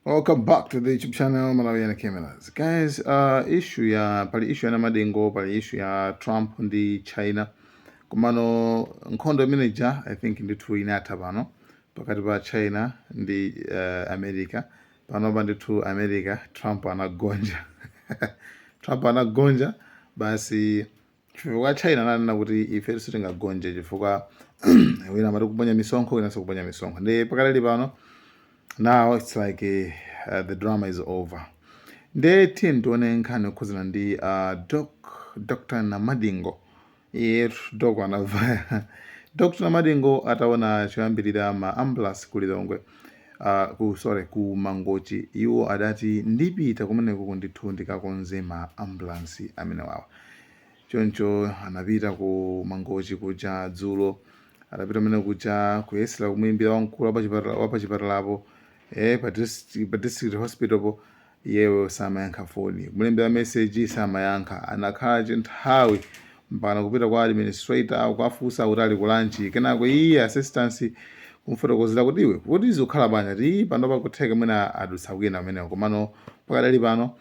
Welcome back to the YouTube channel Malawian Cameras. Guys, pali issue ya Namadingo, pali issue ya Trump ndi China. Kumano nkhondo imeneja I think ndithu inatha pano pakati pa China ndi America. Panopa ndithu America Trump anagonja. Trump anagonja basi chifukwa China ananena kuti ife sitingagonje chifukwa wina amati kuponya misonkho wina sikuponya misonkho. Ndi pakali pano now it's like the drama is over. Ndeti ndione nkhani yokhuzana ndi Dr. Namadingo. Doc anavaya. Dr. Namadingo ataona choyambirira ma ambulance kulilongwe ku Mangochi iwo adati ndipita kumeneko ndithu ndikakonze ma ambulance amene wawa. Choncho anapita ku Mangochi kuja dzulo adapita mene kuja kuyesera kumuimbira wamkulu wa chipatalapo pa district hospital po yewe samayankha foni kumuimbira message samayankha anakhala chinthawi mpaka kupita kwa administrator kwafusa kuti ali kulanchi kenako iye assistance kumfotokozera kuti iwe kuti izikhala banja ti panopa kutheka mwina adutsa kwina amenewo komano pakadali pano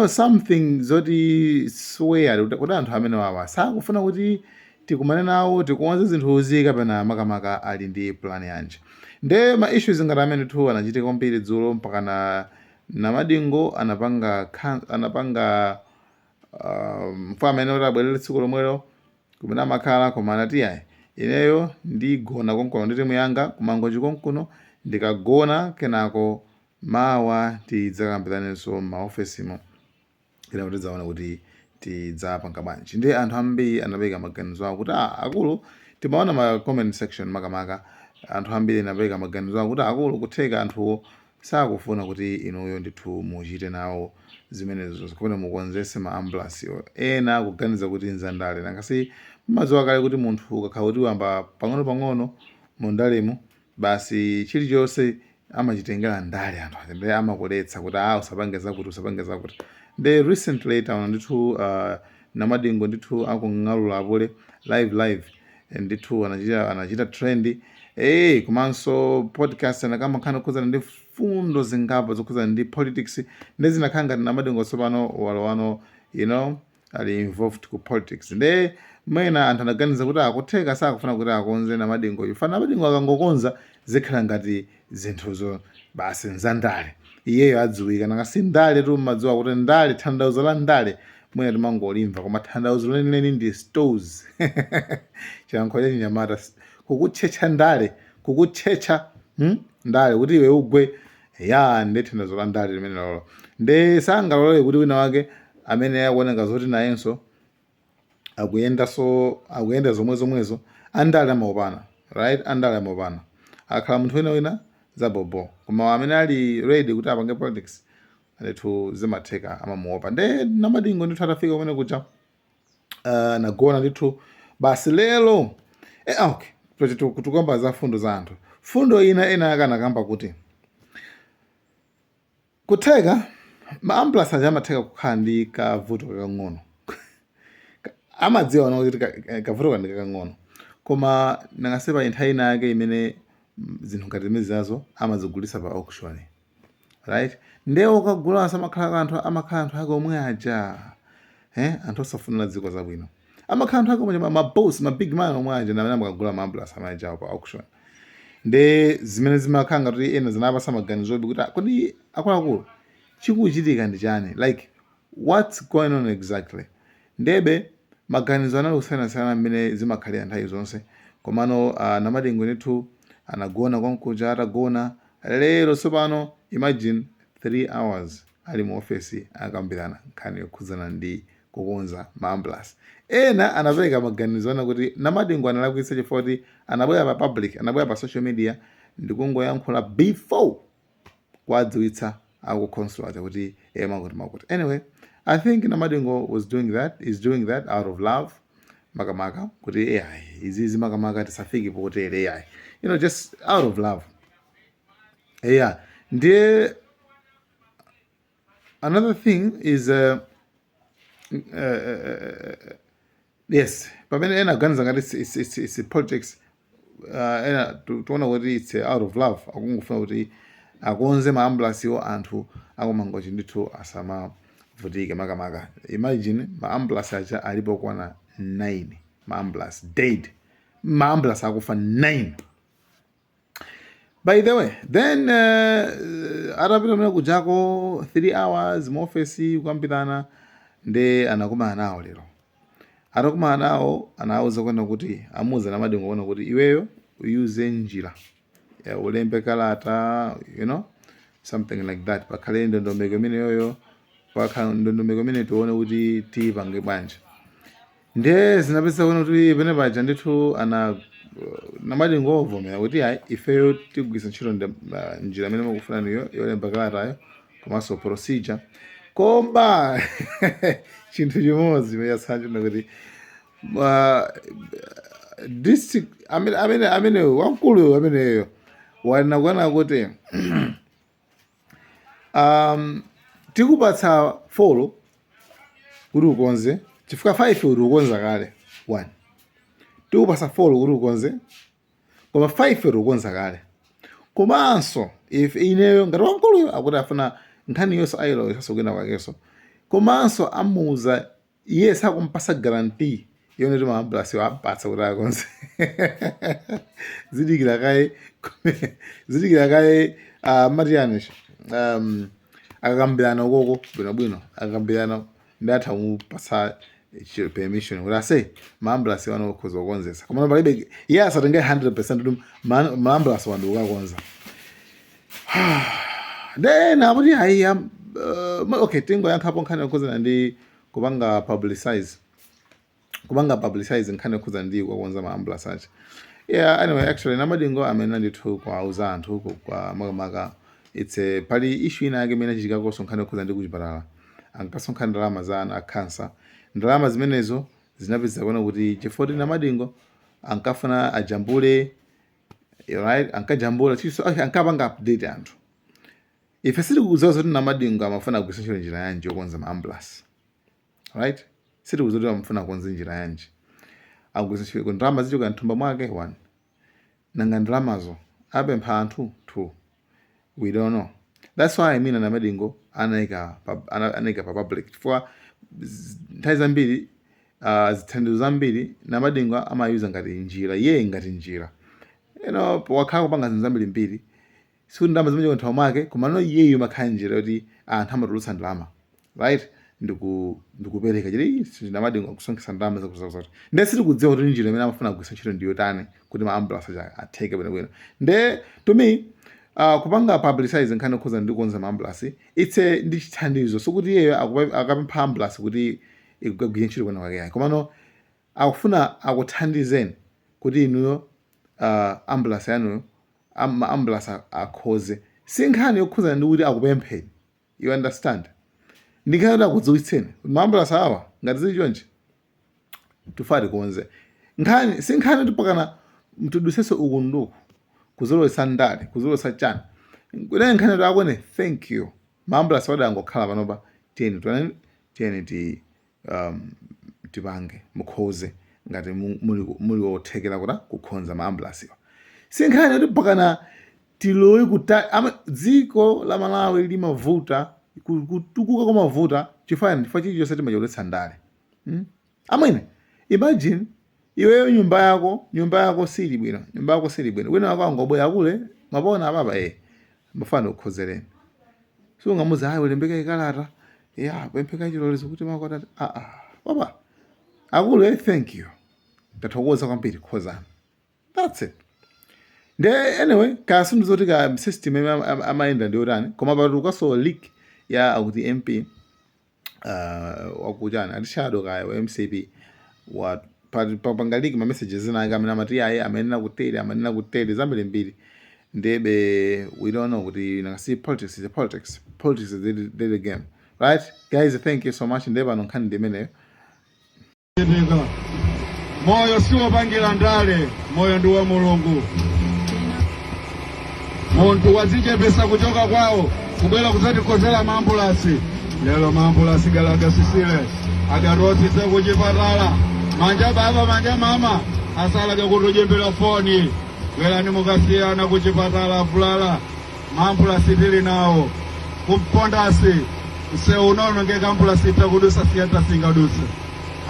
something zoti swear kuti anthu amene wawa sakufuna kuti tikumane nawo tikuonze zinthuzi kapena makamaka ali ndi plan yanji. Nde ma issues ngati amene tu anachitika kwambiri dzulo mpaka na Namadingo anapanga mfu amene kuti abwerere tsiku lomwelo kumene amakhala koma anati ayi ineyo ndigona konkono ndi timu yanga kumangochi konkuno ndikagona kenako mawa tidzakambizanenso maofesimo ila kuti tidzaona kuti tidzapanga bwanji. Ndi anthu ambiri anapereka maganizo awo kuti akulu timaona ma comment section makamaka anthu ambiri anapereka maganizo awo kuti akulu kutheka anthuwo sakufuna kuti inuyo ndithu muchite nawo zimenezo zikufuna mukonzese ma ambulance ena kuganiza kuti nzandale nangasi mmadziwa kale kuti munthu ukakhala kuti wamba pang'ono mu ndalemo basi chilichonse amachitengera ndale anthu ndi amakuletsa kuti usapange zakuti. Ndi recently taona ndithu Namadingo ndithu akung'alula apole live ndithu anachita trend komanso podcast anakamakhala kukhuzana ndi fundo zingapo zokhuzana ndi politics ndi zinakhala ngati Namadingo tsopano walowano ali involved ku politics. Ndi mwina anthu anaganiza kuti akutheka sakufuna kuti akonze Namadingo ifana Namadingo akangokonza zikhala ngati zinthuzo basi nzandale iyeyo adziwika nangasi ndale tu mmadziwa kuti ndale tanthauzo la ndale mwina timangolimva koma tanthauzo lenileni ndi stores chiyankho cha Chinyamata kukutchecha ndale ndale kuti iwe ugwe ndi tanthauzo la ndale limene lolo. Ndi sangalole kuti wina wake amene akuoneka zoti nayenso akuyenda zomwezo andale amaopana right andale amaopana akhala munthu wina zabobo koma amene ali ready kuti apange politics ndithu zimatheka amamuopa. Ndi Namadingo ndithu atafika kumene kuja nagona ndithu basi lero okay kutukamba za fundo za anthu fundo ina akanakamba kuti kutheka ma ambulance aja amatheka kukhala ndi kavuto kakang'ono amadziwa kuti kavuto ndi kakang'ono koma nangasepa nthawi ina yake imene zinthu ngati zimene zazo amazigulitsa pa auction right. Nde ukagula amakhala anthu ake omwe aja anthu osafunira dziko zabwino amakhala anthu ake omwe maboss ma big man omwe aja amene amakagula ma ambulance amaja pa auction. Nde zimene zimakhala ngati ena zinapasa maganizo kuti kodi akuluakulu chikuchitika ndi chani like what's going on exactly. Ndebe maganizo anali kusiyanasiyana mmene zimakhalira nthawi zonse komano Namadingo ndithu anagona konkuja atagona lero tsopano imagine 3 hours ali mu ofesi akambirana nkhani yokhuzana ndi kukonza ma ambulance. Ena anapereka maganizo ana kuti Namadingo analakwitsa chifukwa kuti anabwera pa public anabwera pa social media ndikungoyankhula before kwadziwitsa akuconsular kuti makuti. Anyway, I think Namadingo is doing that out of love makamaka kuti izizi makamaka tisafiki potere just out of love. Ndiye another thing is yes pamene ena aganiza ngati it's politics ena tuona kuti it's out of love akungofuna kuti akonze maambulasiwo anthu akumangochi ndithu asamavutike makamaka. Imagine maambulasi aja alipo kwana 9 maambulasi dead, maambulasi akufa 9. By the way, then atapita mene kujako 3 hours muofesi kukambirana ndi anakumana nawo lero. Atakumana nawo anawuza kwenda kuti amuza namadingo kuona kuti iweyo uyuze njira ulembe kalata, you know, something like that. Pakhale ndondomeko imene yoyo, pakhala ndondomeko imene tione kuti tipange bwanji. Nde zinapeza kuona kuti pene paja ndithu namadingo ovomera kuti hayi ifeyo tigwisa ntchito njira imene mukufuna niyo yolemba kalatayo komanso procedure. Koma chinthu chimodzi chasanje kuti district amene wamkulu ameneyo wanakwana kuti tikupatsa 4 kuti ukonze chifukwa 5 kuti ukonza kale 1, tikupatsa 4 kuti ukonze koma 5 kuti ukonza kale. Komanso if ineyo ngati wamkuluyo akuti afuna nkhani yonso ayilo isasokena kwakeso, komanso amuza iye sakumpasa guarantee yone kuti maambulasi wapatsa kuti akonze. Zidikira kaye Marianish akakambirana ukoko bwinobwino, akakambirana ndatha mupasa permission kuti ase maambulasi wano ukhoza kukonzesa, koma palibe iye asatenge 100% kuti maambulasi wanu ukakonza. Then abuti hayi okay tingo yankhapo nkhani yokhuzana ndi kupanga publicize nkhani yokhuzana ndi kukonza maambulasi acha. Yeah, anyway, actually namadingo amene ndithu kwauza anthu kwa makamaka pali issue ina yake imene chitika koso nkhani yokhuzana ndi kuchipatala. Ankasonkhana ndalama za ana cancer. Ndalama zimenezo zinapeza kuona kuti chifoti namadingo ankafuna ajambule, right, ankajambula chiso ankapanga update anthu. Ife sili kukuzaza kuti namadingo amafuna kugwisa ntchito njira yanji yokonza maambulasi, right? Sili kukuzaza kuti amafuna kukonza njira yanji akugwisa ntchito kuti ndalama zichoka mthumba mwake 1, nanga ndalamazo apempha anthu 2. We don't know. That's why I mean namadingo anaika pa public chifukwa nthawi zambiri zithandizo zambiri namadingo amayuza ngati njira, iye ngati njira, you know, wakhala kupanga zinthu zambiri mbiri sikuti ndalama zimechoka mthumba mwake, koma no iyeyo makhala njira kuti anthu amatulutsa ndalama, right? Ndikupereka chiri namadingo kusonkhesa ndalama zakuzakuzati. Nde sili kudziwa kuti njira imene amafuna kugwisa ntchito ndiyo tani kuti maambulasi atheke bwinobwino. Nde to me kupanga publicize nkhani yokhuzana ndi kukonza maambulasi ndi chithandizo sokuti iyeyo akapempha ambulasi kuti ikugwira ntchito kwina kwake yayi, komano akufuna akuthandizeni kuti inuyo ambulasi yanuyo ambulasi akhoze. Si nkhani yokhuzana ndi kuti akupempheni, you understand? Ndikhani kuti akudziwitseni maambulasi awa ngati zili chonje tufati konze. Si nkhani kuti pakana mtuduseso uku nduku kuzolowesa ndale kuzolowesa chani kunaye nkhani kuti akone thank you maambulasi wada angokhala panopa tiyeni tipange mukhoze ngati muli wothekera kuti kukhonza maambulasiwa. Si nkhani kuti pakana tilowe dziko la Malawi limavuta kutukuka kwa mavuta chifukwa chilichonse timacholetsa ndale. Amwene imagine iweyo nyumba yako sili bwino, wina wako angobwera kule mapona ababa mafano kukhozereni. So ngamuza hayi ulembeka ikalata pempheka chilolezo kuti makwata baba akule thank you ndathokoza kwambiri kukhozana. That's it. Anyway kasundu zoti ka system amaenda ndi otani koma patukaso leak ya akuti MP wakujana atishado kaya wa MCP wa pangaliki ma messages zinanga amene amati ayi amenena kutele zambiri mbiri ndebe we don't know kuti nakasi politics is the game, right guys? Thank you so much. Ndeba nonkhani ndimeneyo moyo siwo pangira ndale, moyo ndi wa Mulungu. Muntu wazichepesa kuchoka kwawo kubwera kuzatikozera maambulasi. Lero maambulasi galagasisile agarotise kuchipatala manja baba manja mama asalaga kutujembera foni wela ni mukasiyana kuchipatala fulala Mampulasi tili nawo. Kumpondasi. Use unono ngeka ampulasi takudusa siyata singadusa.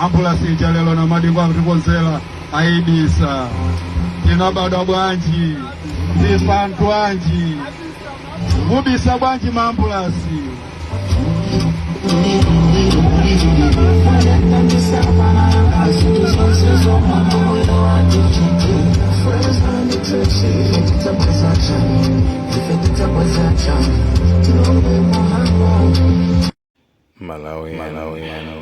Ampulasi jalelo na madingwa mtiponzela aidisa. Tinabada bwanji. Tifantu anji. Mubisa bwanji mampulasi. Malawi.